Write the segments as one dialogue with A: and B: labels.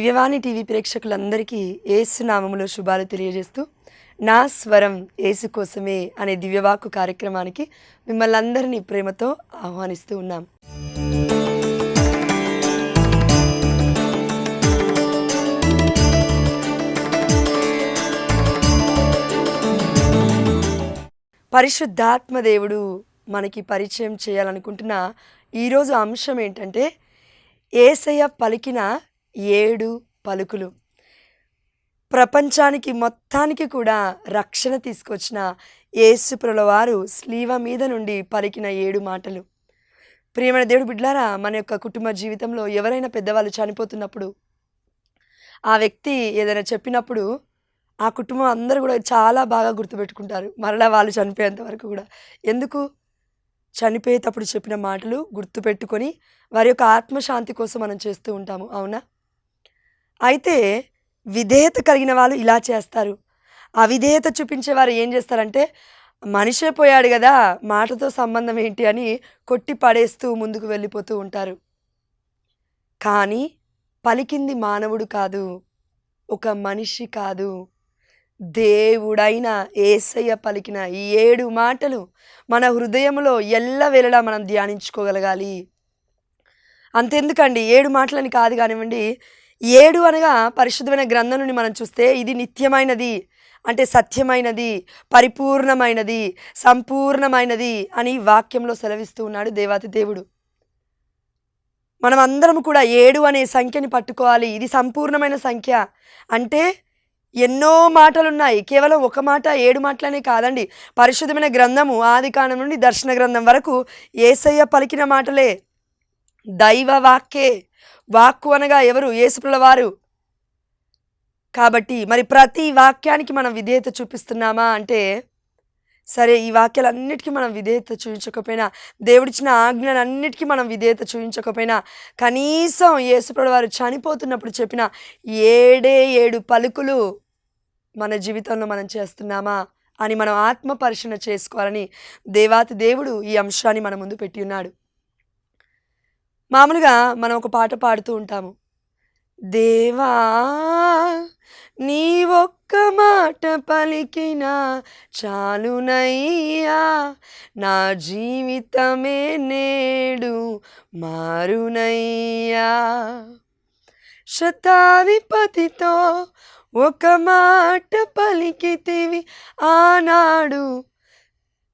A: దివ్యవాణి TV ప్రేక్షకులందరికీ యేసు నామములో శుభాలు తెలియజేస్తూ నా స్వరం యేసు కోసమే అనే దివ్యవాక్కు కార్యక్రమానికి మిమ్మల్ని అందరినీ ప్రేమతో ఆహ్వానిస్తూ ఉన్నాం. పరిశుద్ధాత్మ దేవుడు మనకి పరిచయం చేయాలనుకుంటున్న ఈరోజు అంశం ఏంటంటే యేసయ్య పలికిన 7 పలుకులు. ప్రపంచానికి మొత్తానికి కూడా రక్షణ తీసుకొచ్చిన యేసుప్రభుల వారు స్లీవ మీద నుండి పలికిన 7 మాటలు. ప్రియమైన దేవుడు బిడ్డలారా, మన యొక్క కుటుంబ జీవితంలో ఎవరైనా పెద్దవాళ్ళు చనిపోతున్నప్పుడు ఆ వ్యక్తి ఏదైనా చెప్పినప్పుడు ఆ కుటుంబం అందరూ కూడా చాలా బాగా గుర్తుపెట్టుకుంటారు, మరలా వాళ్ళు చనిపోయేంత వరకు కూడా. ఎందుకు? చనిపోయేటప్పుడు చెప్పిన మాటలు గుర్తుపెట్టుకొని వారి యొక్క ఆత్మశాంతి కోసం మనం చేస్తూ ఉంటాము, అవునా? అయితే విధేయత కలిగిన వాళ్ళు ఇలా చేస్తారు. అవిధేయత చూపించేవారు ఏం చేస్తారంటే, మనిషే పోయాడు కదా, మాటతో సంబంధం ఏంటి అని కొట్టి పడేస్తూ ముందుకు వెళ్ళిపోతూ ఉంటారు. కానీ పలికింది మానవుడు కాదు, ఒక మనిషి కాదు, దేవుడైన యేసయ్య పలికిన ఈ 7 మాటలు మన హృదయంలో ఎల్లవేళలా మనం ధ్యానించుకోగలగాలి. అంతెందుకండి, 7 మాటలని కాదు కానివ్వండి, 7 అనగా పరిశుద్ధమైన గ్రంథం నుండి మనం చూస్తే ఇది నిత్యమైనది, అంటే సత్యమైనది, పరిపూర్ణమైనది, సంపూర్ణమైనది అని వాక్యంలో సెలవిస్తూ ఉన్నాడు దేవాతి దేవుడు. మనం అందరం కూడా 7 అనే సంఖ్యని పట్టుకోవాలి. ఇది సంపూర్ణమైన సంఖ్య. అంటే ఎన్నో మాటలున్నాయి, కేవలం ఒక మాట 7 మాటలనే కాదండి. పరిశుద్ధమైన గ్రంథము ఆదికాండం నుండి దర్శన గ్రంథం వరకు యేసయ్య పలికిన మాటలే, దైవ వాక్కే. వాక్కు అనగా ఎవరు? యేసుప్రభుల వారు. కాబట్టి మరి ప్రతి వాక్యానికి మనం విధేయత చూపిస్తున్నామా అంటే, సరే ఈ వాక్యాలన్నిటికీ మనం విధేయత చూపించకపోయినా, దేవుడిచ్చిన ఆజ్ఞలన్నిటికీ మనం విధేయత చూపించకపోయినా, కనీసం యేసుప్రభుల వారు చనిపోతున్నప్పుడు చెప్పిన 7 పలుకులు మన జీవితంలో మనం చేస్తున్నామా అని మనం ఆత్మ పరిశీలన చేసుకోవాలని దేవాతి దేవుడు ఈ అంశాన్ని మన ముందు పెట్టి ఉన్నాడు. మామూలుగా మనం ఒక పాట పాడుతూ ఉంటాము, దేవా నీ ఒక్క మాట పలికినా చాలునయ్యా, నా జీవితమే నేడు మారునయ్యా. శతాధిపతితో ఒక మాట పలికితివి ఆనాడు.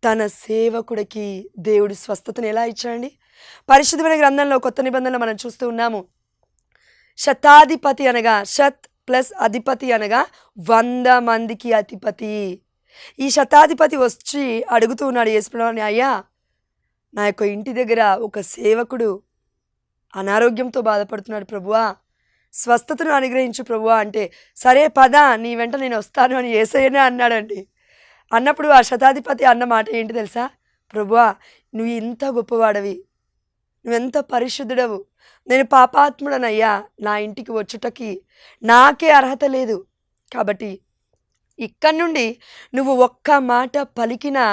A: తన సేవకుడికి దేవుడు స్వస్థతను ఎలా ఇచ్చాడండి? పరిశుద్ధమైన గ్రంథంలో కొత్త నిబంధనలో మనం చూస్తూ ఉన్నాము. శతాధిపతి అనగా శత్ ప్లస్ అధిపతి అనగా 100 మందికి అధిపతి. ఈ శతాధిపతి వచ్చి అడుగుతూ ఉన్నాడు యేసుప్రభుని, అయ్యా నా యొక్క ఇంటి దగ్గర ఒక సేవకుడు అనారోగ్యంతో బాధపడుతున్నాడు ప్రభువా, స్వస్థతను అనుగ్రహించు ప్రభువా అంటే, సరే పద నీ వెంట నేను వస్తాను అని యేసయ్యనే అన్నాడండి. అన్నప్పుడు ఆ శతాధిపతి అన్న మాట ఏంటి తెలుసా? ప్రభువా నువ్వు ఇంత గొప్పవాడవి, నువ్వెంత పరిశుద్ధుడవు, నేను పాపాత్ముడనయ్యా, నా ఇంటికి వచ్చుటకి నాకే అర్హత లేదు, కాబట్టి ఇక్కడి నుండి నువ్వు ఒక్క మాట పలికినా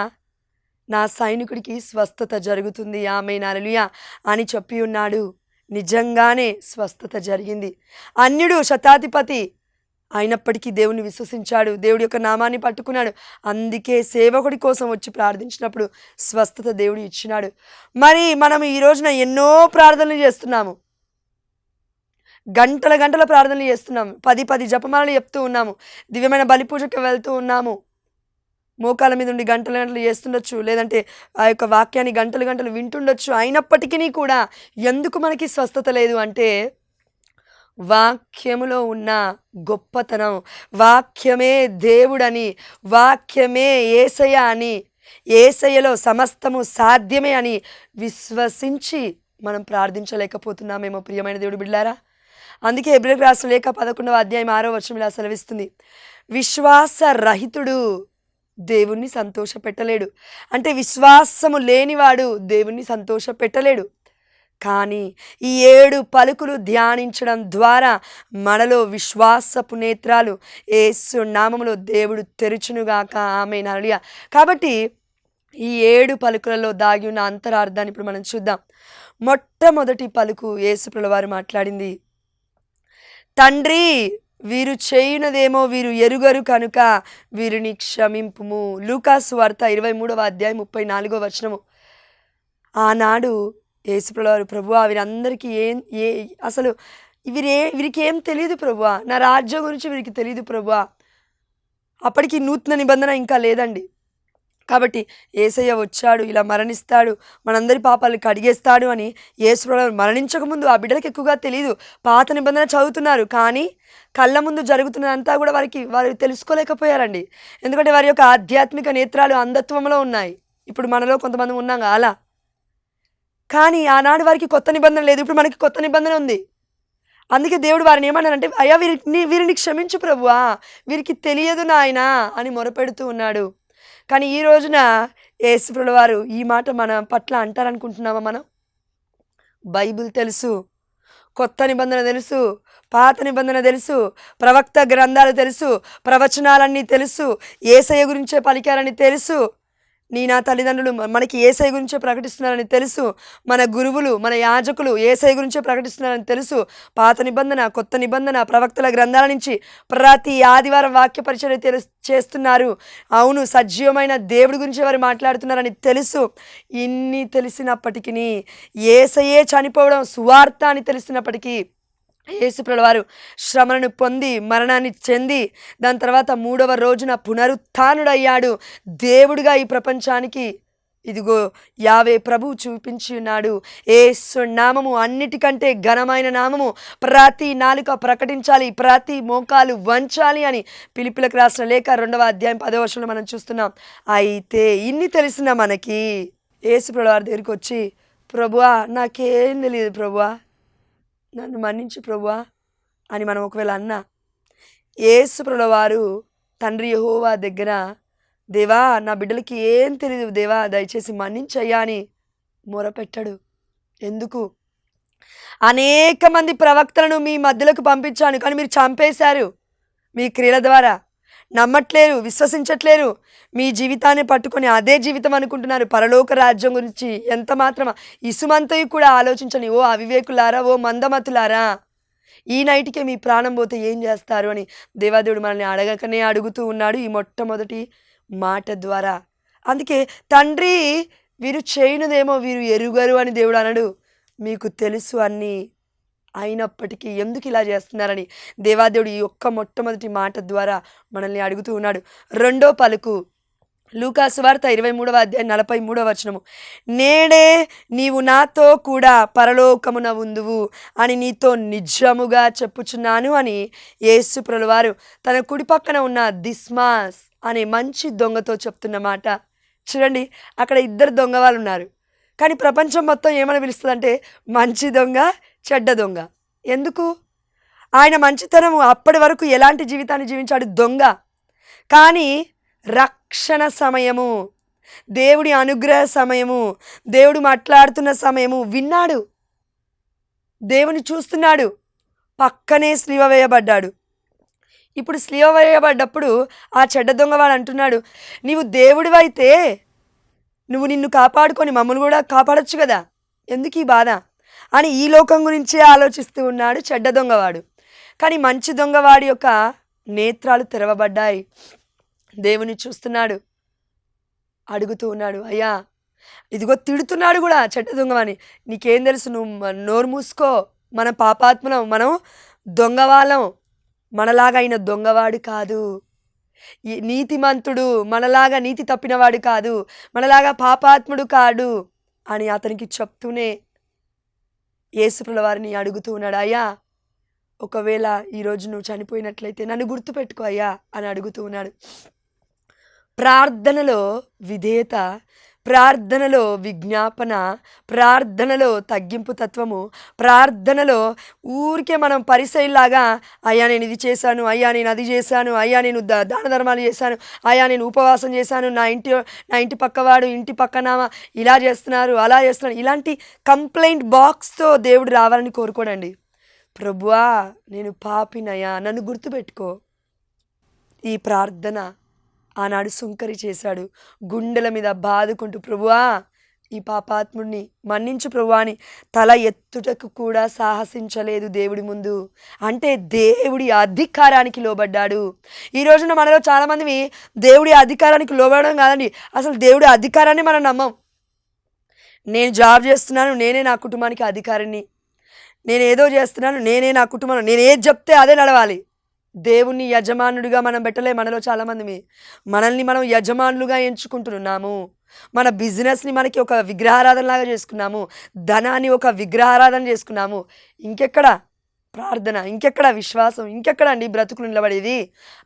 A: నా సైనికుడికి స్వస్థత జరుగుతుంది, ఆమేన్ హల్లెలూయా అని చెప్పి ఉన్నాడు. నిజంగానే స్వస్థత జరిగింది. అన్యుడు శతాధిపతి అయినప్పటికీ దేవుని విశ్వసించాడు, దేవుడి యొక్క నామాన్ని పట్టుకున్నాడు. అందుకే సేవకుడి కోసం వచ్చి ప్రార్థించినప్పుడు స్వస్థత దేవుడు ఇచ్చినాడు. మరి మనం ఈ రోజున ఎన్నో ప్రార్థనలు చేస్తున్నాము, గంటల ప్రార్థనలు చేస్తున్నాము, 10 జపమాలలు చెప్తూ ఉన్నాము, దివ్యమైన బలి పూజకు వెళ్తూ ఉన్నాము, మోకాల మీద ఉండి గంటలు చేస్తుండొచ్చు, లేదంటే ఆ యొక్క వాక్యాన్ని గంటలు వింటుండొచ్చు. అయినప్పటికీ కూడా ఎందుకు మనకి స్వస్థత లేదు అంటే, వాక్యములో ఉన్న గొప్పతనం, వాక్యమే దేవుడని, వాక్యమే యేసయ్య అని, యేసయ్యలో సమస్తము సాధ్యమే అని విశ్వసించి మనం ప్రార్థించలేకపోతున్నామేమో ప్రియమైన దేవుడు బిడ్డలారా. అందుకే హెబ్రీయులకు రాసిన లేఖ 11వ అధ్యాయం 6వ వచనం ఇలా సెలవిస్తుంది, విశ్వాస రహితుడు దేవుణ్ణి సంతోష పెట్టలేడు. అంటే విశ్వాసము లేనివాడు దేవుణ్ణి సంతోష పెట్టలేడు. కానీ ఈ 7 పలుకులు ధ్యానించడం ద్వారా మనలో విశ్వాసపు నేత్రాలు యేసు నామములో దేవుడు తెరుచునుగాక, ఆమేన్ హల్లెలూయా. కాబట్టి ఈ 7 పలుకులలో దాగి ఉన్న అంతరార్థాన్ని ఇప్పుడు మనం చూద్దాం. మొట్టమొదటి పలుకు యేసుప్రభుల వారు మాట్లాడింది, తండ్రి, వీరు చేయునదేమో వీరు ఎరుగరు కనుక వీరిని క్షమింపుము. లూకాసు వార్త 23వ అధ్యాయం 34వ వచనము. ఆనాడు యేసుప్రభువారు, ప్రభువా వీరందరికీ అసలు వీరికి ఏం తెలియదు ప్రభువా, నా రాజ్యం గురించి వీరికి తెలియదు ప్రభువా. అప్పటికి నూతన నిబంధన ఇంకా లేదండి. కాబట్టి యేసయ్య వచ్చాడు, ఇలా మరణిస్తాడు, మనందరి పాపాలు కడిగేస్తాడు అని యేసుప్రభువారు మరణించకముందు ఆ బిడ్డలకు ఎక్కువగా తెలియదు. పాత నిబంధన చదువుతున్నారు, కానీ కళ్ళ ముందు జరుగుతున్నదంతా కూడా వారు తెలుసుకోలేకపోయారండి. ఎందుకంటే వారి యొక్క ఆధ్యాత్మిక నేత్రాలు అంధత్వంలో ఉన్నాయి. ఇప్పుడు మనలో కొంతమంది ఉన్నాం అలా. కానీ ఆనాడు వారికి కొత్త నిబంధన లేదు, ఇప్పుడు మనకి కొత్త నిబంధన ఉంది. అందుకే దేవుడు వారిని ఏమన్నారంటే, అయ్యా వీరిని క్షమించు ప్రభువా, వీరికి తెలియదు నాయనా అని మొరపెడుతూ ఉన్నాడు. కానీ ఈ రోజున యేసుప్రభువారు ఈ మాట మన పట్ల అంటారనుకుంటున్నామా? మనం బైబిల్ తెలుసు, కొత్త నిబంధన తెలుసు, పాత నిబంధన తెలుసు, ప్రవక్త గ్రంథాలు తెలుసు, ప్రవచనాలన్నీ తెలుసు, యేసయ్య గురించే పలికారని తెలుసు. నా తల్లిదండ్రులు మనకి యేసయ్య గురించే ప్రకటిస్తున్నారని తెలుసు. మన గురువులు, మన యాజకులు యేసయ్య గురించే ప్రకటిస్తున్నారని తెలుసు. పాత నిబంధన, కొత్త నిబంధన, ప్రవక్తల గ్రంథాల నుంచి ప్రతి ఆదివారం వాక్య పరిచయం చేస్తున్నారు. అవును, సజీవమైన దేవుడి గురించి వారు మాట్లాడుతున్నారని తెలుసు. ఇన్ని తెలిసినప్పటికీ, యేసయ్యే చనిపోవడం సువార్త అని తెలిసినప్పటికీ, యేసుప్రభువారు శ్రమలను పొంది మరణాన్ని చెంది దాని తర్వాత 3వ రోజున పునరుత్థానుడయ్యాడు. దేవుడిగా ఈ ప్రపంచానికి ఇదిగో యావే ప్రభువు చూపించి ఉన్నాడు. యేసు నామము అన్నిటికంటే ఘనమైన నామము, ప్రతి నాలుక ప్రకటించాలి, ప్రతి మోకాలు వంచాలి అని ఫిలిప్పీయులకు రాసిన లేఖ 2వ అధ్యాయం 10వ వచనంలో మనం చూస్తున్నాం. అయితే ఇన్ని తెలిసిన మనకి యేసుప్రభువారి దగ్గరికి వచ్చి, ప్రభువా నాకేం తెలియదు ప్రభువా, నన్ను మన్నించు ప్రభువా అని మనం ఒకవేళ అన్నా, యేసుప్రభువారు తండ్రి యెహోవా దగ్గర, దేవా నా బిడ్డలకి ఏం తెలియదు దేవా దయచేసి మన్నించయ్యా అని మొరపెట్టాడు. ఎందుకు? అనేక మంది ప్రవక్తలను మీ మధ్యలోకి పంపించాను, కానీ మీరు చంపేశారు. మీ క్రియల ద్వారా నమ్మట్లేరు, విశ్వసించట్లేరు. మీ జీవితాన్ని పట్టుకొని అదే జీవితం అనుకుంటున్నారు. పరలోక రాజ్యం గురించి ఎంత మాత్రమా ఇసుమంతయు కూడా ఆలోచించని ఓ అవివేకులారా, ఓ మందమతులారా, ఈ నైట్కే మీ ప్రాణం పోతే ఏం చేస్తారు అని దేవాదేవుడు మనల్ని అడగకనే అడుగుతూ ఉన్నాడు ఈ మొట్టమొదటి మాట ద్వారా. అందుకే తండ్రి, వీరు చేయనుదేమో వీరు ఎరుగరు అని దేవుడు అనడు. మీకు తెలుసు అన్నీ, అయినప్పటికీ ఎందుకు ఇలా చేస్తున్నారని దేవాదేవుడు ఈ ఒక్క మొట్టమొదటి మాట ద్వారా మనల్ని అడుగుతూ ఉన్నాడు. రెండో పలుకు లూకాసు వార్త 23వ అధ్యాయం 43వ వచనము. నేడే నీవు నాతో కూడా పరలోకమున ఉందువు అని నీతో నిజముగా చెప్పుచున్నాను అని యేసు ప్రభువారు తన కుడి పక్కన ఉన్న దిస్మాస్ అనే మంచి దొంగతో చెప్తున్నమాట. చూడండి, అక్కడ 2 దొంగ వాళ్ళు ఉన్నారు, కానీ ప్రపంచం మొత్తం ఏమని పిలుస్తుందంటే మంచి దొంగ, చెడ్డ దొంగ. ఎందుకు? ఆయన మంచితనము అప్పటి వరకు ఎలాంటి జీవితాన్ని జీవించాడు? దొంగ. కానీ రక్షణ సమయము, దేవుడి అనుగ్రహ సమయము, దేవుడు మాట్లాడుతున్న సమయము విన్నాడు, దేవుని చూస్తున్నాడు, పక్కనే స్లీవ వేయబడ్డాడు. ఇప్పుడు స్లీవ వేయబడ్డప్పుడు ఆ చెడ్డ దొంగవాడు అంటున్నాడు, నీవు దేవుడివైతే నువ్వు నిన్ను కాపాడుకొని మమ్మల్ని కూడా కాపాడొచ్చు కదా, ఎందుకు ఈ బాధ అని ఈ లోకం గురించే ఆలోచిస్తూ ఉన్నాడు చెడ్డ దొంగవాడు. కానీ మంచి దొంగవాడి యొక్క నేత్రాలు తెరవబడ్డాయి. దేవుని చూస్తున్నాడు, అడుగుతూ ఉన్నాడు, అయ్యా ఇదిగో తిడుతున్నాడు కూడా చెడ్డ దొంగవాని, నీకేం తెలుసు, నువ్వు నోరు మూసుకో, మన పాపాత్మలం, మనం దొంగవాళ్ళం, మనలాగా అయిన దొంగవాడు కాదు, నీతిమంతుడు, మనలాగా నీతి తప్పినవాడు కాదు, మనలాగా పాపాత్ముడు కాడు అని అతనికి చెప్తూనే యేసుప్రభువు వారిని అడుగుతూ ఉన్నాడు, అయ్యా ఒకవేళ ఈరోజు నువ్వు చనిపోయినట్లయితే నన్ను గుర్తుపెట్టుకో అయ్యా అని అడుగుతూ ఉన్నాడు. ప్రార్థనలో విధేయత, ప్రార్థనలో విజ్ఞాపన, ప్రార్థనలో తగ్గింపు తత్వము, ప్రార్థనలో ఊరికే మనం పరిసైలాగా అయ్యా నేను ఇది చేశాను, అయ్యా నేను అది చేశాను, అయ్యా నేను దాన ధర్మాలు చేశాను, అయ్యా నేను ఉపవాసం చేశాను, నా ఇంటి పక్కవాడు, ఇంటి పక్కన ఇలా చేస్తున్నారు, అలా చేస్తున్నారు, ఇలాంటి కంప్లైంట్ బాక్స్తో దేవుడు రావాలని కోరుకోడండి. ప్రభువా నేను పాపినయ్యా, నన్ను గుర్తుపెట్టుకో. ఈ ప్రార్థన ఆనాడు సుంకరి చేశాడు, గుండెల మీద బాదుకుంటూ ప్రభువా ఈ పాపాత్ముడిని మన్నించు ప్రభువా అని తల ఎత్తుటకు కూడా సాహసించలేదు దేవుడి ముందు. అంటే దేవుడి అధికారానికి లోబడ్డాడు. ఈ రోజున మనలో చాలామంది దేవుడి అధికారానికి లోబడడం కాదండి, అసలు దేవుడి అధికారాన్ని మనం నమ్మం. నేను జాబ్ చేస్తున్నాను, నేనే నా కుటుంబానికి అధికారిని, నేను ఏదో చేస్తున్నాను, నేనే నా కుటుంబంలో నేను ఏది చెప్తే అదే నడవాలి. దేవుణ్ణి యజమానుడిగా మనం పెట్టలే. మనలో చాలామంది మనల్ని మనం యజమానులుగా ఎంచుకుంటున్నాము. మన బిజినెస్ని మనకి ఒక విగ్రహారాధనలాగా చేసుకున్నాము, ధనాన్ని ఒక విగ్రహారాధన చేసుకున్నాము. ఇంకెక్కడ ప్రార్థన, ఇంకెక్కడ విశ్వాసం, ఇంకెక్కడ అండి బ్రతుకులు నిలబడేది?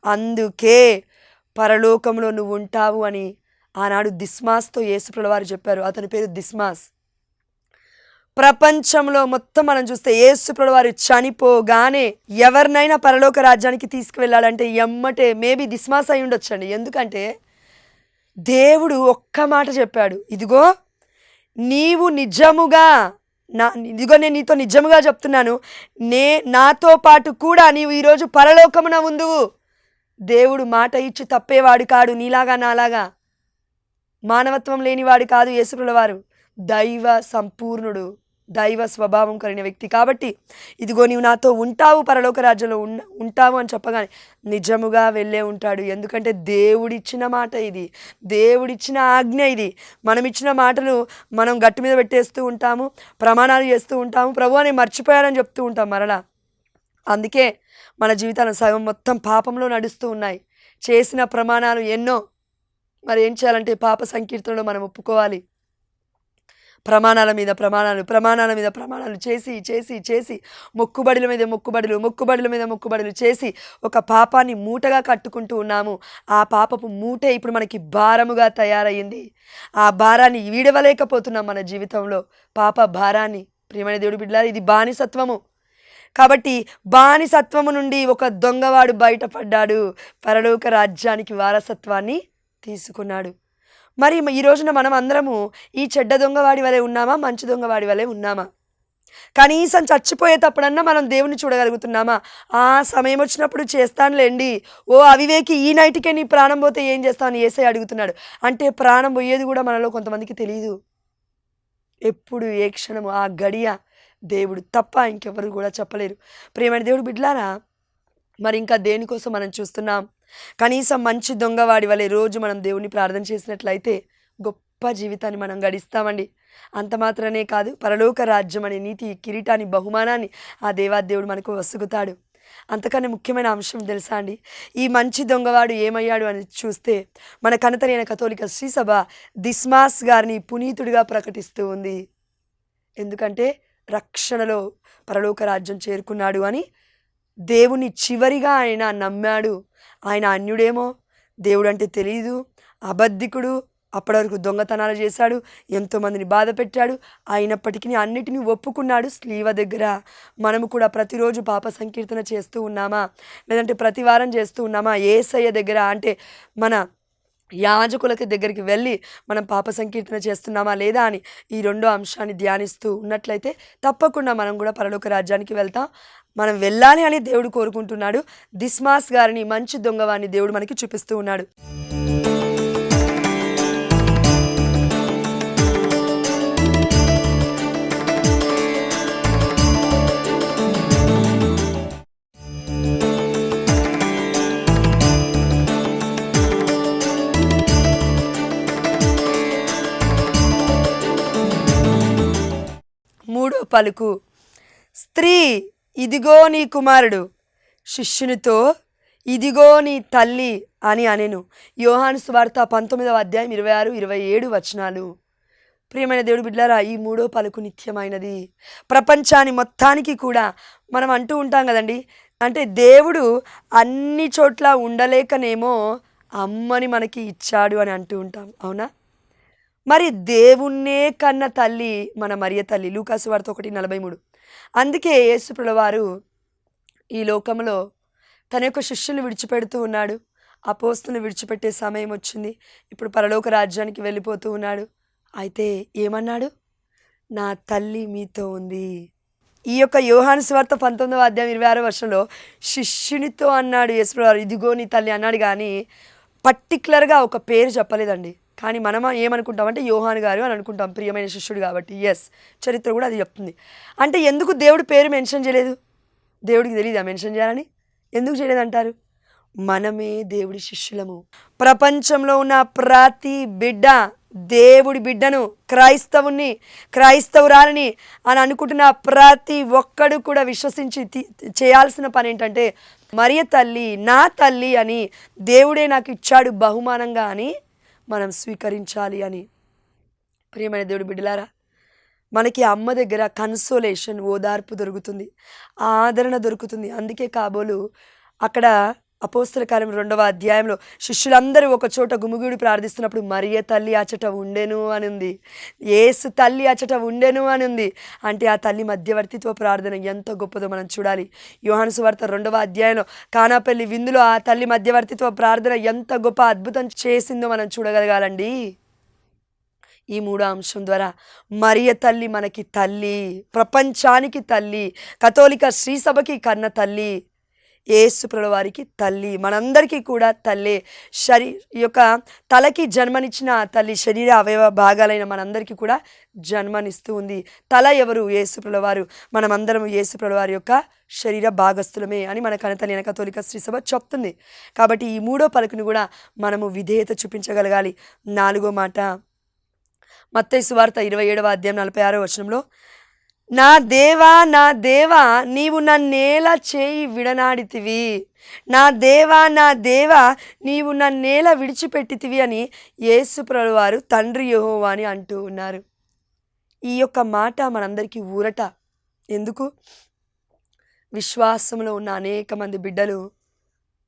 A: అందుకే పరలోకంలో నువ్వు ఉంటావు అని ఆనాడు దిస్మాస్తో యేసుప్రభువు వారు చెప్పారు. అతని పేరు దిస్మాస్. ప్రపంచంలో మొత్తం మనం చూస్తే యేసుప్రభువు వారు చనిపోగానే ఎవరినైనా పరలోక రాజ్యానికి తీసుకువెళ్ళాలంటే ఎమ్మటే మేబీ దిస్మాస్ అయి ఉండొచ్చండి. ఎందుకంటే దేవుడు ఒక్క మాట చెప్పాడు, ఇదిగో నీవు నిజముగా ఇదిగో నేను నీతో నిజముగా చెప్తున్నాను, నాతో పాటు కూడా నీవు ఈరోజు పరలోకమున ఉందువు. దేవుడు మాట ఇచ్చి తప్పేవాడు కాడు. నీలాగా నాలాగా మానవత్వం లేనివాడు కాదు యేసుప్రభువు వారు. దైవ సంపూర్ణుడు, దైవ స్వభావం కలిగిన వ్యక్తి. కాబట్టి ఇదిగో నీవు నాతో ఉంటావు, పరలోక రాజ్యంలో ఉంటావు అని చెప్పగానే నిజముగా వెళ్ళే ఉంటాడు. ఎందుకంటే దేవుడిచ్చిన మాట ఇది, దేవుడిచ్చిన ఆజ్ఞ ఇది. మనం ఇచ్చిన మాటలు మనం గట్టు మీద పెట్టేస్తూ ఉంటాము, ప్రమాణాలు చేస్తూ ఉంటాము, ప్రభు అని మర్చిపోయాడని చెప్తూ ఉంటాం మరలా. అందుకే మన జీవితాలు సగం మొత్తం పాపంలో నడుస్తూ ఉన్నాయి. చేసిన ప్రమాణాలు ఎన్నో. మరి ఏం చేయాలంటే పాప సంకీర్తనలో మనం ఒప్పుకోవాలి. ప్రమాణాల మీద ప్రమాణాలు చేసి మొక్కుబడుల మీద మొక్కుబడులు చేసి ఒక పాపాన్ని మూటగా కట్టుకుంటూ ఉన్నాము. ఆ పాపపు మూటే ఇప్పుడు మనకి భారముగా తయారయ్యింది. ఆ భారాన్ని వీడవలేకపోతున్నాం మన జీవితంలో, పాప భారాన్ని. ప్రియమైన దేవుడి బిడ్డలారా, ఇది బానిసత్వము. కాబట్టి బానిసత్వము నుండి ఒక దొంగవాడు బయటపడ్డాడు, పరలోక రాజ్యానికి వారసత్వాన్ని తీసుకున్నాడు. మరి ఈ రోజున మనం అందరము ఈ చెడ్డ దొంగవాడి వలె ఉన్నామా, మంచి దొంగవాడి వలె ఉన్నామా? కనీసం చచ్చిపోయేటప్పుడన్నా మనం దేవుని చూడగలుగుతున్నామా? ఆ సమయం వచ్చినప్పుడు చేస్తానులేండి, ఓ అవివేకి ఈ నైట్కే నీ ప్రాణం పోతే ఏం చేస్తావు యేసయ్య అడుగుతున్నాడు. అంటే ప్రాణం పోయేది కూడా మనలో కొంతమందికి తెలియదు. ఎప్పుడు ఏ క్షణము ఆ గడియ దేవుడు తప్ప ఇంకెవరు కూడా చెప్పలేరు. ప్రియమైన దేవుడు బిడ్డలారా, మరి ఇంకా దేనికోసం మనం చూస్తున్నాం? కనీసం మంచి దొంగవాడి వలె రోజు మనం దేవుని ప్రార్థన చేసినట్లయితే గొప్ప జీవితాన్ని మనం గడిస్తామండి. అంత మాత్రమే కాదు, పరలోక రాజ్యం అనే నీతి కిరీటాన్ని, బహుమానాన్ని ఆ దేవాదేవుడు మనకు వసుగుతాడు. అంతకన్నా ముఖ్యమైన అంశం తెలుసా అండి? ఈ మంచి దొంగవాడు ఏమయ్యాడు అని చూస్తే మన కనతరైన కథోలిక శ్రీసభ దిస్మాస్ గారిని పునీతుడిగా ప్రకటిస్తూ ఉంది. ఎందుకంటే రక్షణలో పరలోక రాజ్యం చేరుకున్నాడు అని దేవుని చివరిగా ఆయన నమ్మాడు. ఆయన అన్యుడేమో, దేవుడు అంటే తెలియదు, అబద్ధికుడు, అప్పటి వరకు దొంగతనాలు చేశాడు, ఎంతోమందిని బాధ పెట్టాడు. అయినప్పటికీ అన్నిటినీ ఒప్పుకున్నాడు స్లీవ దగ్గర. మనము కూడా ప్రతిరోజు పాప సంకీర్తన చేస్తూ ఉన్నామా, లేదంటే ప్రతి వారం చేస్తూ ఉన్నామా? యేసయ్య దగ్గర అంటే మన యాజకులకి దగ్గరికి వెళ్ళి మనం పాప సంకీర్తన చేస్తున్నామా లేదా అని ఈ రెండో అంశాన్ని ధ్యానిస్తూ ఉన్నట్లయితే తప్పకుండా మనం కూడా పరలోక రాజ్యానికి వెళ్తాం. మనం వెళ్ళాలి అని దేవుడు కోరుకుంటున్నాడు. దిస్మాస్ గారిని, మంచి దొంగవాన్ని దేవుడు మనకి చూపిస్తూ ఉన్నాడు. మూడో పలుకు, స్త్రీ ఇదిగో నీ కుమారుడు, శిష్యునితో ఇదిగో నీ తల్లి అని అనెను. యోహాను సువార్త 19వ అధ్యాయం 26-27 వచనాలు. ప్రియమైన దేవుడి బిడ్డలారా, ఈ మూడో పలుకు నిత్యమైనది. ప్రపంచాన్ని మొత్తానికి కూడా మనం అంటూ ఉంటాం కదండి, అంటే దేవుడు అన్ని చోట్ల ఉండలేకనేమో అమ్మని మనకి ఇచ్చాడు అని అంటూ ఉంటాం, అవునా? మరి దేవుణ్ణే కన్న తల్లి మన మరియ తల్లి. లూకాసు వార్త 1:43. అందుకే యేసుప్రభువు వారు ఈ లోకంలో తన యొక్క శిష్యుని విడిచిపెడుతూ ఉన్నాడు. అపోస్తుని విడిచిపెట్టే సమయం వచ్చింది. ఇప్పుడు పరలోక రాజ్యానికి వెళ్ళిపోతూ ఉన్నాడు. అయితే ఏమన్నాడు? నా తల్లి మీతో ఉంది. ఈ యొక్క యోహాను సువార్త 19వ అధ్యాయం 26వ వచనంలో శిష్యునితో అన్నాడు యేసుప్రభువు వారు, ఇదిగో నీ తల్లి అన్నాడు. కానీ పర్టికులర్గా ఒక పేరు చెప్పలేదండి. కానీ మనం ఏమనుకుంటామంటే యోహాను గారు అని అనుకుంటాం, ప్రియమైన శిష్యుడు కాబట్టి. ఎస్, చరిత్ర కూడా అది చెప్తుంది. అంటే ఎందుకు దేవుడి పేరు మెన్షన్ చేయలేదు? దేవుడికి తెలియదా మెన్షన్ చేయాలని? ఎందుకు చేయలేదంటారు? మనమే దేవుడి శిష్యులము. ప్రపంచంలో ఉన్న ప్రతి బిడ్డ దేవుడి బిడ్డను, క్రైస్తవుని, క్రైస్తవురాలని అని అనుకుంటున్న ప్రతి ఒక్కడు కూడా విశ్వసించి చేయాల్సిన పని ఏంటంటే, మరియ తల్లి నా తల్లి అని, దేవుడే నాకు ఇచ్చాడు బహుమానంగా అని మనం స్వీకరించాలి అని. ప్రియమైన దేవుడి బిడ్డలారా, మనకి అమ్మ దగ్గర కన్సోలేషన్, ఓదార్పు దొరుకుతుంది, ఆదరణ దొరుకుతుంది. అందుకే కాబోలు అక్కడ అపోస్తల కార్యం 2వ అధ్యాయంలో శిష్యులందరూ ఒక చోట గుమిగూడి ప్రార్థిస్తున్నప్పుడు మరియ తల్లి అచట ఉండెను అని ఉంది, యేసు తల్లి అచట ఉండెను అని ఉంది. అంటే ఆ తల్లి మధ్యవర్తిత్వ ప్రార్థన ఎంత గొప్పదో మనం చూడాలి. యోహాను సువార్త 2వ అధ్యాయంలో కానాపల్లి విందులో ఆ తల్లి మధ్యవర్తిత్వ ప్రార్థన ఎంత గొప్ప అద్భుతం చేసిందో మనం చూడగలగాలండి. ఈ 3వ అంశం ద్వారా మరియ తల్లి మనకి తల్లి, ప్రపంచానికి తల్లి, కథోలిక శ్రీ సభకి కన్న తల్లి, యేసు ప్రభువు వారికి తల్లి, మనందరికీ కూడా తల్లే. యొక్క తలకి జన్మనిచ్చిన తల్లి శరీర అవయవ భాగాలైన మనందరికీ కూడా జన్మనిస్తూ ఉంది. తల ఎవరు? యేసు ప్రభువు వారు. మనమందరం యేసు ప్రభువు వారి యొక్క శరీర భాగస్థులమే అని మన కనతల్లి అయిన కథోలిక శ్రీ సభ చెప్తుంది. కాబట్టి ఈ 3వ పలుకును కూడా మనము విధేయత చూపించగలగాలి. 4వ మాట మత్తయి సువార్త 27వ అధ్యాయం 46వ వచనంలో, నా దేవా నా దేవా నీవు నన్నేల చేయి విడనాడితివి, నా దేవా నా దేవా నీవు నన్నేల విడిచిపెట్టితివి అని యేసు ప్రభువు వారు తండ్రి యెహోవా అని అంటూ ఉన్నారు. ఈ యొక్క మాట మనందరికీ ఊరట. ఎందుకు? విశ్వాసంలో ఉన్న అనేక మంది బిడ్డలు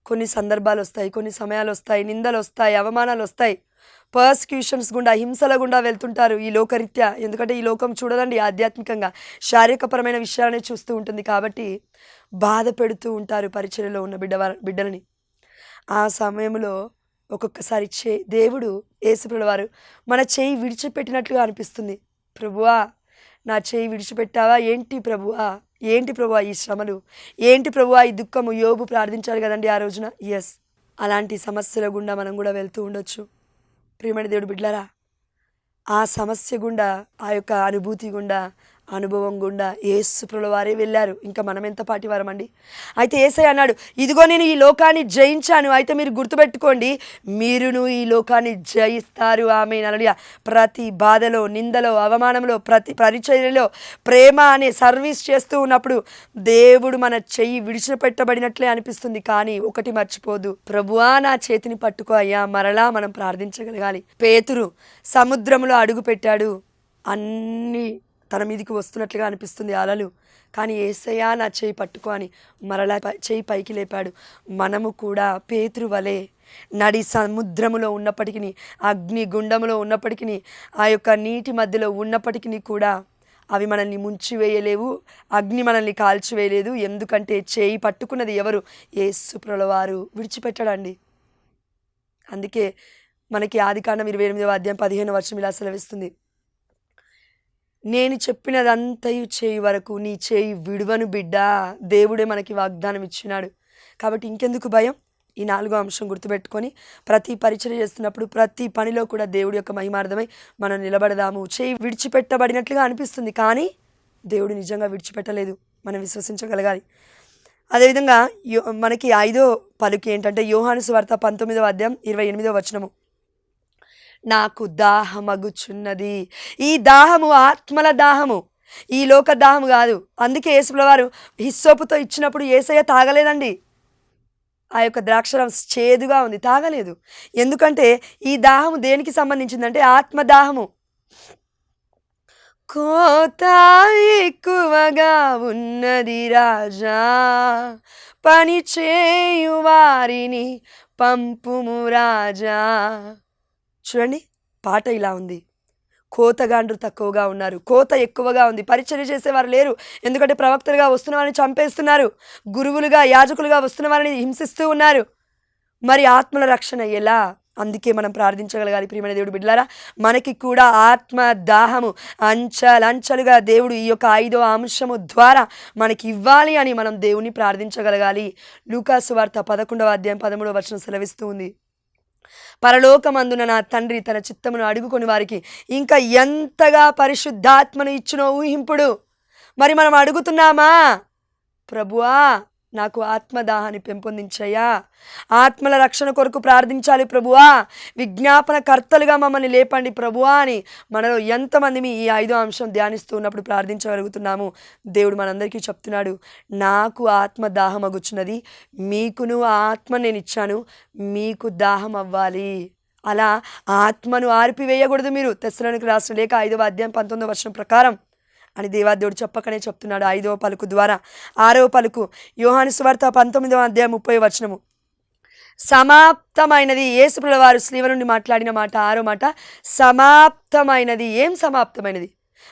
A: కొన్ని సందర్భాలు వస్తాయి, కొన్ని సమయాలు వస్తాయి, నిందలు వస్తాయి, అవమానాలు వస్తాయి, పర్సిక్యూషన్స్ గుండా, హింసల గుండా వెళ్తుంటారు ఈ లోకరీత్యా. ఎందుకంటే ఈ లోకం చూడదండి, ఆధ్యాత్మికంగా శారీరకపరమైన విషయాలనే చూస్తూ ఉంటుంది. కాబట్టి బాధ పెడుతూ ఉంటారు పరిచర్యలో ఉన్న బిడ్డలని. ఆ సమయంలో ఒక్కొక్కసారి దేవుడు యేసు ప్రభువు వారు మన చేయి విడిచిపెట్టినట్లుగా అనిపిస్తుంది. ప్రభువా నా చేయి విడిచిపెట్టావా ఏంటి ప్రభువా, ఏంటి ప్రభువా ఈ శ్రమలు, ఏంటి ప్రభువా ఈ దుఃఖము? యోబు ప్రార్థించాడు కదండి ఆ రోజున. ఎస్, అలాంటి సమస్యల గుండా మనం కూడా వెళ్తూ ఉండొచ్చు. ప్రియమైన దేవుడు బిడ్డలారా, ఆ సమస్య గుండా, ఆ యొక్క అనుభూతి గుండా, అనుభవం గుండా యేసు ప్రభువు వారే వెళ్ళారు. ఇంకా మనం ఎంత పాటివారమండి? అయితే యేసయ్య అన్నాడు, ఇదిగో నేను ఈ లోకాన్ని జయించాను, అయితే మీరు గుర్తుపెట్టుకోండి, మీరును ఈ లోకాన్ని జయిస్తారు. ఆమేన్, హల్లెలూయా. ప్రతి బాధలో, నిందలో, అవమానంలో, ప్రతి పరిచర్యలో ప్రేమ అనే సర్వీస్ చేస్తూ ఉన్నప్పుడు దేవుడు మన చెయ్యి విడిచిపెట్టబడినట్లే అనిపిస్తుంది. కానీ ఒకటి మర్చిపోదు, ప్రభువా నా చేతిని పట్టుకో అయ్యా, మరలా మనం ప్రార్థించగలగాలి. పేతురు సముద్రంలో అడుగు పెట్టాడు, అన్ని తన మీదికి వస్తున్నట్లుగా అనిపిస్తుంది అలలు, కానీ యేసయ్యా నా చేయి పట్టుకో అని మరలా చేయి పైకి లేపాడు. మనము కూడా పేతురు వలె నడి సముద్రములో ఉన్నప్పటికీ, అగ్ని గుండములో ఉన్నప్పటికీ, ఆ యొక్క నీటి మధ్యలో ఉన్నప్పటికీ కూడా అవి మనల్ని ముంచివేయలేవు, అగ్ని మనల్ని కాల్చివేయలేదు. ఎందుకంటే చేయి పట్టుకున్నది ఎవరు? యేసు ప్రభువు వారు. విడిచిపెట్టడండి. అందుకే మనకి ఆదికాండం 28వ అధ్యాయం 15వ వచనం ఇలా సెలవిస్తుంది, నేను చెప్పినదంతయు చేయి వరకు నీ చేయి విడువను బిడ్డా. దేవుడే మనకి వాగ్దానం ఇచ్చినాడు. కాబట్టి ఇంకెందుకు భయం? ఈ 4వ అంశం గుర్తుపెట్టుకొని ప్రతి పరిచర్య చేస్తున్నప్పుడు, ప్రతి పనిలో కూడా దేవుడి యొక్క మహిమార్థమై మనం నిలబడదాము. చేయి విడిచిపెట్టబడినట్లుగా అనిపిస్తుంది, కానీ దేవుడు నిజంగా విడిచిపెట్టలేదు. మనం విశ్వసించగలగాలి. అదేవిధంగా మనకి 5వ పలుకు ఏంటంటే యోహాను సువార్త 19వ అధ్యాయం 28వ వచనము, నాకు దాహమగుచున్నది. ఈ దాహము ఆత్మల దాహము, ఈ లోక దాహము కాదు. అందుకే యేసు ప్రభువు వారు హిస్సోపుతో ఇచ్చినప్పుడు యేసయ్య తాగలేదండి. ఆ యొక్క ద్రాక్షరసం చేదుగా ఉంది, తాగలేదు. ఎందుకంటే ఈ దాహము దేనికి సంబంధించిందంటే ఆత్మదాహము. కోత ఎక్కువగా ఉన్నది రాజా, పని చేయు వారిని పంపుము రాజా. చూడండి, పాట ఇలా ఉంది, కోతగాండ్రు తక్కువగా ఉన్నారు, కోత ఎక్కువగా ఉంది, పరిచర్య చేసేవారు లేరు. ఎందుకంటే ప్రవక్తలుగా వస్తున్న వారిని చంపేస్తున్నారు, గురువులుగా యాజకులుగా వస్తున్న వారిని హింసిస్తూ ఉన్నారు. మరి ఆత్మల రక్షణ ఎలా? అందుకే మనం ప్రార్థించగలగాలి. ప్రియమైన దేవుడు బిడ్డలారా, మనకి కూడా ఆత్మ దాహము అంచలంచలుగా దేవుడు ఈ యొక్క 5వ అంశము ద్వారా మనకి ఇవ్వాలి అని మనం దేవుని ప్రార్థించగలగాలి. లూకా సువార్త 11వ అధ్యాయం 13వ వచనం సెలవిస్తూ ఉంది, పరలోకమందున నా తండ్రి తన చిత్తమును అడుగుకొని వారికి ఇంకా ఎంతగా పరిశుద్ధాత్మను ఇచ్చునో ఊహింపుడు. మరి మనం అడుగుతున్నామా? ప్రభువా, నాకు ఆత్మదాహాన్ని పెంపొందించయ్యా, ఆత్మల రక్షణ కొరకు ప్రార్థించాలి ప్రభువా, విజ్ఞాపన కర్తలుగా మమ్మల్ని లేపండి ప్రభువా అని మనలో ఎంతమంది ఈ 5వ అంశం ధ్యానిస్తూ ఉన్నప్పుడు ప్రార్థించగలుగుతున్నాము? దేవుడు మనందరికీ చెప్తున్నాడు, నాకు ఆత్మ దాహం అగుచున్నది, మీకును ఆ ఆత్మ నేను ఇచ్చాను, మీకు దాహం అవ్వాలి. అలా ఆత్మను ఆర్పివేయకూడదు మీరు. తెస్సలోనికీయులకు రాసిన లేఖ 5వ అధ్యాయం 19వ వచనం ప్రకారం అని దేవాదేవుడు చెప్పకనే చెప్తున్నాడు. 5వ పలుకు ద్వారా 6వ పలుకు యోహాను సువార్త 19వ అధ్యాయం 30వ వచనము, సమాప్తమైనది. యేసుప్రభుల వారు స్లీవ నుండి మాట్లాడిన మాట 6వ మాట, సమాప్తమైనది. ఏం సమాప్తమైనది?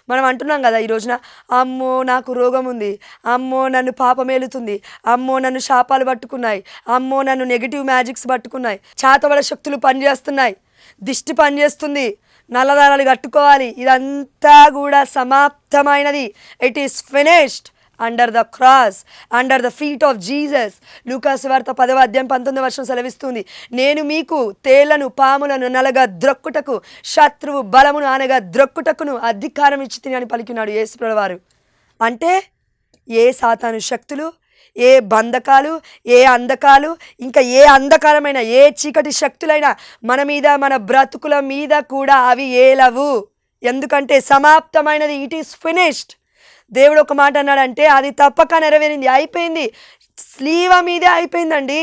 A: మనం అంటున్నాం కదా ఈ రోజున, అమ్మో నాకు రోగం ఉంది, అమ్మో నన్ను పాపమేలుతుంది, అమ్మో నన్ను శాపాలు పట్టుకున్నాయి, అమ్మో నన్ను నెగిటివ్ మ్యాజిక్స్ పట్టుకున్నాయి, చాతబడ శక్తులు పనిచేస్తున్నాయి, దిష్టి పనిచేస్తుంది, నల్లదారాలు కట్టుకోవాలి. ఇదంతా కూడా సమాప్తమైనది. It is finished under the cross, under the feet of Jesus. లూకాసు వార్త 10వ అధ్యాయం 19వ వచనం సెలవిస్తుంది, నేను మీకు తేళ్లను పాములను నలగా ద్రొక్కుటకు, శత్రువు బలమును అనగా ద్రొక్కుటకును అధికారం ఇచ్చి తిని అని పలికినాడు యేసుప్రభుల వారు. అంటే ఏ సాతాను శక్తులు, ఏ బంధకాలు, ఏ అంధకాలు, ఇంకా ఏ అంధకారమైన ఏ చీకటి శక్తులైనా మన మీద, మన బ్రతుకుల మీద కూడా అవి ఏలవు. ఎందుకంటే సమాప్తమైనది. It is finished. దేవుడు ఒక మాట అన్నాడంటే అది తప్పక నెరవేరింది, అయిపోయింది. స్లీవ మీదే అయిపోయిందండి.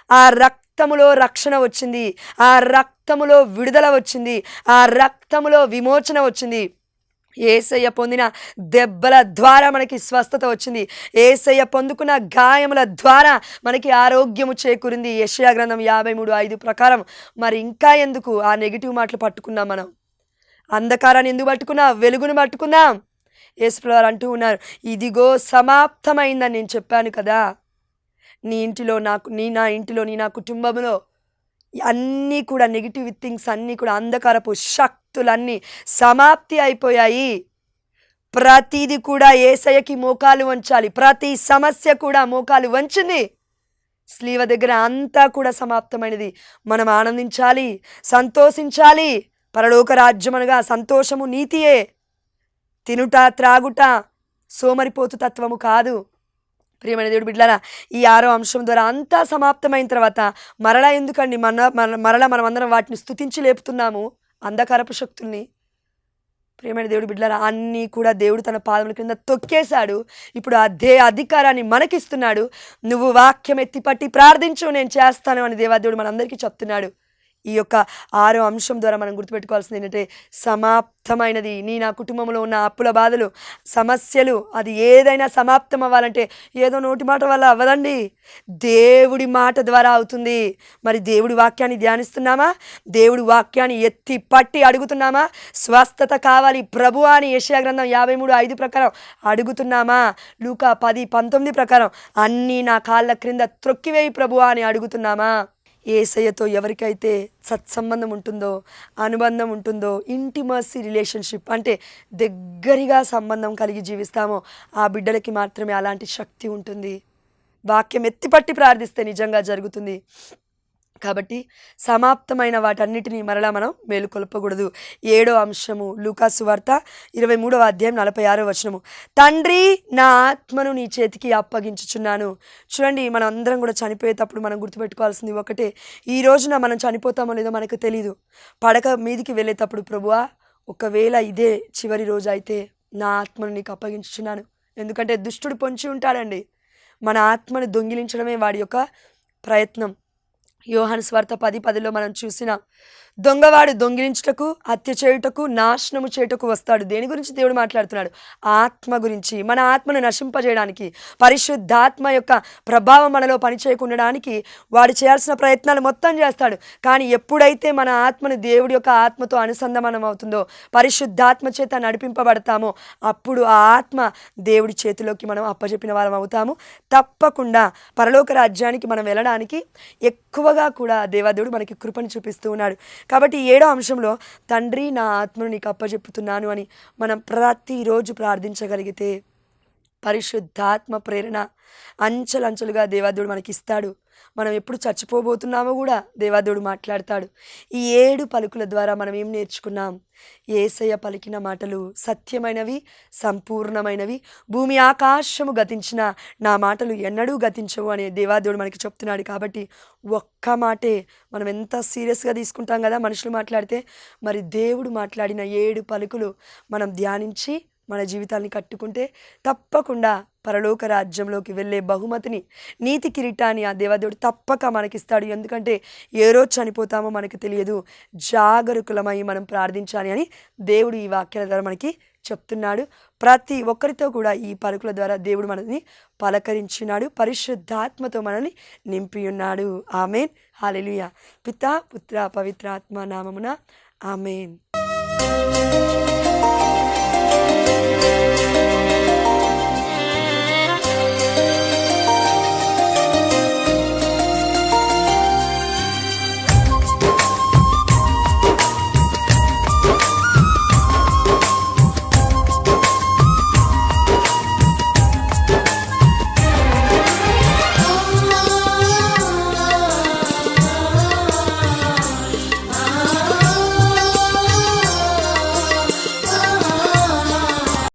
A: ఆ రక్తములో రక్షణ వచ్చింది, ఆ రక్తములో విడుదల వచ్చింది, ఆ రక్తములో విమోచన వచ్చింది. యేసయ్య పొందిన దెబ్బల ద్వారా మనకి స్వస్థత వచ్చింది. యేసయ్య పొందుకున్న గాయముల ద్వారా మనకి ఆరోగ్యము చేకూరింది. యెషయా గ్రంథం 53:5 ప్రకారం. మరి ఇంకా ఎందుకు ఆ నెగిటివ్ మాటలు పట్టుకున్నాం? మనం అంధకారాన్ని ఎందుకు పట్టుకున్నాం? వెలుగును పట్టుకున్నాం. యేసుప్రభువు వారు అంటూ ఉన్నారు, ఇదిగో సమాప్తమైందని నేను చెప్పాను కదా. నీ ఇంటిలో నా ఇంటిలో నా కుటుంబంలో అన్నీ కూడా నెగిటివ్ థింగ్స్ అన్నీ కూడా, అంధకారపు శక్తులన్నీ సమాప్తి అయిపోయాయి. ప్రతిది కూడా యేసయ్యకి మోకాలు వంచాలి. ప్రతి సమస్య కూడా మోకాలు వంచింది. స్లీవ దగ్గర అంతా కూడా సమాప్తమైనది. మనం ఆనందించాలి, సంతోషించాలి. పరలోక రాజ్యమనగా సంతోషము, నీతియే. తినుట త్రాగుట సోమరిపోతు తత్వము కాదు. ప్రియమైన దేవుడు బిడ్డలారా, ఈ 6వ అంశం ద్వారా అంతా సమాప్తమైన తర్వాత మరలా ఎందుకండి మరలా మనం అందరం వాటిని స్తుతించి లేపుతున్నాము, అంధకారపు శక్తుల్ని? ప్రియమైన దేవుడు బిడ్డలారా, అన్నీ కూడా దేవుడు తన పాదముల కింద తొక్కేశాడు. ఇప్పుడు అదే అధికారాన్ని మనకిస్తున్నాడు. నువ్వు వాక్యం ఎత్తిపట్టి ప్రార్థించు, నేను చేస్తాను అని దేవాదేవుడు మనందరికీ చెప్తున్నాడు. ఈ యొక్క 6వ అంశం ద్వారా మనం గుర్తుపెట్టుకోవాల్సింది ఏంటంటే, సమాప్తమైనది. నా కుటుంబంలో ఉన్న అప్పుల బాధలు, సమస్యలు, అది ఏదైనా సమాప్తం అవ్వాలంటే ఏదో నోటి మాట వల్ల అవ్వదండి, దేవుడి మాట ద్వారా అవుతుంది. మరి దేవుడి వాక్యాన్ని ధ్యానిస్తున్నామా? దేవుడి వాక్యాన్ని ఎత్తి పట్టి అడుగుతున్నామా? స్వస్థత కావాలి ప్రభువా అని యెషయా గ్రంథం 53:5 ప్రకారం అడుగుతున్నామా? లూకా 10:19 ప్రకారం అన్నీ నా కాళ్ళ క్రింద త్రొక్కివేయి ప్రభువా అని అడుగుతున్నామా? యేసయ్యతో ఎవరికైతే సత్సంబంధం ఉంటుందో, అనుబంధం ఉంటుందో, ఇంటిమసీ రిలేషన్షిప్ అంటే దగ్గరగా సంబంధం కలిగి జీవిస్తామో ఆ బిడ్డలకి మాత్రమే అలాంటి శక్తి ఉంటుంది. వాక్యం ఎత్తిపట్టి ప్రార్థిస్తే నిజంగా జరుగుతుంది. కాబట్టి సమాప్తమైన వాటన్నిటినీ మరలా మనం మేలుకొల్పకూడదు. 7వ అంశము లూకాసు వార్త 23వ అధ్యాయం 46వ వచనము, తండ్రి నా ఆత్మను నీ చేతికి అప్పగించుచున్నాను. చూడండి, మనం అందరం కూడా చనిపోయేటప్పుడు మనం గుర్తుపెట్టుకోవాల్సింది ఒకటే, ఈ రోజున మనం చనిపోతామో లేదో మనకు తెలీదు. పడక మీదికి వెళ్ళేటప్పుడు, ప్రభువా ఒకవేళ ఇదే చివరి రోజు అయితే నా ఆత్మను నీకు అప్పగించుచున్నాను. ఎందుకంటే దుష్టుడు పొంచి ఉంటాడండి. మన ఆత్మను దొంగిలించడమే వాడి యొక్క ప్రయత్నం. యోహాను సువార్త 10:10లో మనం చూసిన, దొంగవాడు దొంగిలించుటకు, హత్య చేయుటకు, నాశనము చేయుటకు వస్తాడు. దేని గురించి దేవుడు మాట్లాడుతున్నాడు? ఆత్మ గురించి. మన ఆత్మను నశింపజేయడానికి, పరిశుద్ధాత్మ యొక్క ప్రభావం మనలో పనిచేయకుండడానికి వాడు చేయాల్సిన ప్రయత్నాలు మొత్తం చేస్తాడు. కానీ ఎప్పుడైతే మన ఆత్మను దేవుడి యొక్క ఆత్మతో అనుసంధానం అవుతుందో, పరిశుద్ధాత్మ చేత నడిపింపబడతామో, అప్పుడు ఆ ఆత్మ దేవుడి చేతిలోకి మనం అప్పచెప్పిన వారం అవుతాము. తప్పకుండా పరలోక రాజ్యానికి మనం వెళ్ళడానికి ఎక్కువగా కూడా దేవాదేవుడు మనకి కృపను చూపిస్తూ ఉన్నాడు. కాబట్టి 7వ అంశంలో తండ్రి నా ఆత్మను నీకు అప్పచెప్పుతున్నాను అని మనం ప్రతిరోజు ప్రార్థించగలిగితే, పరిశుద్ధాత్మ ప్రేరణ అంచెలంచెలుగా దేవాదేవుడు మనకిస్తాడు. మనం ఎప్పుడు చచ్చిపోబోతున్నామో కూడా దేవాదేవుడు మాట్లాడతాడు. ఈ 7 పలుకుల ద్వారా మనం ఏం నేర్చుకున్నాం? యేసయ్య పలికిన మాటలు సత్యమైనవి, సంపూర్ణమైనవి. భూమి ఆకాశము గతించిన నా మాటలు ఎన్నడూ గతించవు అనే దేవాదేవుడు మనకి చెప్తున్నాడు. కాబట్టి ఒక్క మాటే మనం ఎంత సీరియస్గా తీసుకుంటాం కదా మనుషులు మాట్లాడితే. మరి దేవుడు మాట్లాడిన 7 పలుకులు మనం ధ్యానించి మన జీవితాన్ని కట్టుకుంటే తప్పకుండా పరలోక రాజ్యంలోకి వెళ్ళే బహుమతిని, నీతి కిరీటాన్ని ఆ దేవదేవుడు తప్పక మనకిస్తాడు. ఎందుకంటే ఏ రోజు చనిపోతామో మనకు తెలియదు. జాగరూకులమై మనం ప్రార్థించాలి అని దేవుడు ఈ వాక్యాల ద్వారా మనకి చెప్తున్నాడు. ప్రతి ఒక్కరితో కూడా ఈ పలుకుల ద్వారా దేవుడు మనల్ని పలకరించినాడు. పరిశుద్ధాత్మతో మనల్ని నింపి ఉన్నాడు. ఆమెన్. హల్లెలూయా. పితా పుత్ర పవిత్రాత్మ నామమున ఆమెన్.